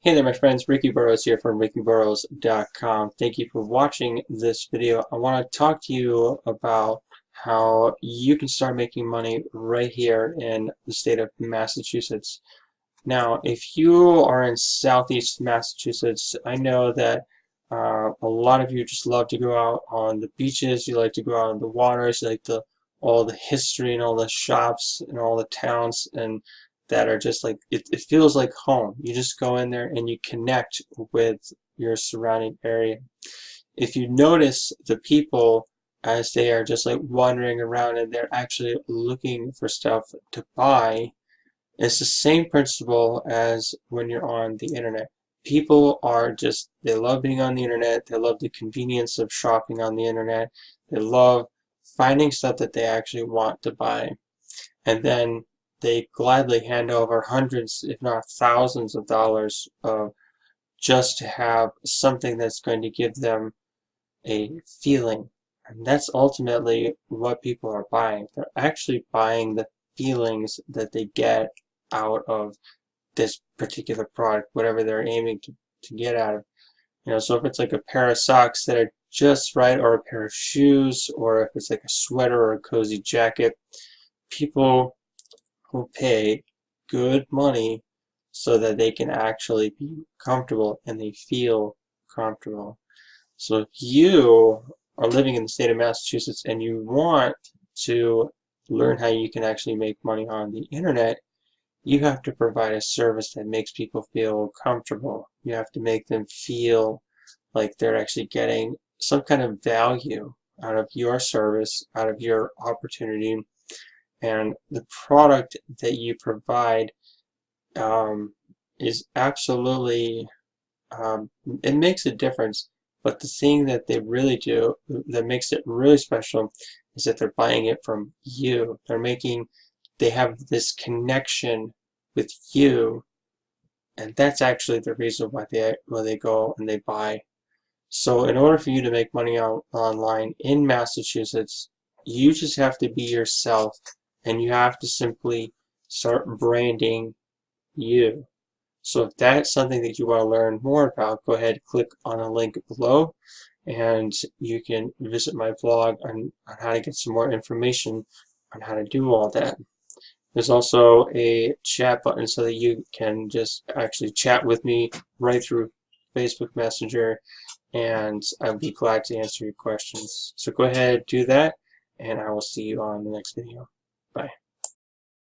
Hey there, my friends. Ricky Burrows here from rickyburrows.com. Thank you for watching this video. I want to talk to you about how you can start making money right here in the state of Massachusetts. Now, if you are in Southeast Massachusetts, I know that a lot of you just love to go out on the beaches. You like to go out on the waters. You like all the history and all the shops and all the towns and that are just like it feels like home. You just go in there and you connect with your surrounding area. If you notice the people as they are just like wandering around and they're actually looking for stuff to buy, it's the same principle as when you're on the internet. People are just, they love being on the internet. They love the convenience of shopping on the internet. They love finding stuff that they actually want to buy. And then they gladly hand over hundreds, if not thousands of dollars just to have something that's going to give them a feeling. And that's ultimately what people are buying. They're actually buying the feelings that they get out of this particular product, whatever they're aiming to get out of. So if it's like a pair of socks that are just right, or a pair of shoes, or if it's like a sweater or a cozy jacket, people will pay good money so that they can actually be comfortable and they feel comfortable. So if you are living in the state of Massachusetts and you want to learn how you can actually make money on the internet, you have to provide a service that makes people feel comfortable. You have to make them feel like they're actually getting some kind of value out of your service, out of your opportunity, and the product that you provide is absolutely, it makes a difference. But the thing that they really do that makes it really special is that they're buying it from you. They have this connection with you, and that's actually the reason why they go and they buy. So in order for you to make money online in Massachusetts, you just have to be yourself, and you have to simply start branding you. So if that's something that you want to learn more about, go ahead, click on a link below, and you can visit my blog on how to get some more information on how to do all that. There's also a chat button so that you can just actually chat with me right through Facebook Messenger, and I'll be glad to answer your questions. So go ahead, do that, and I will see you on the next video. Bye.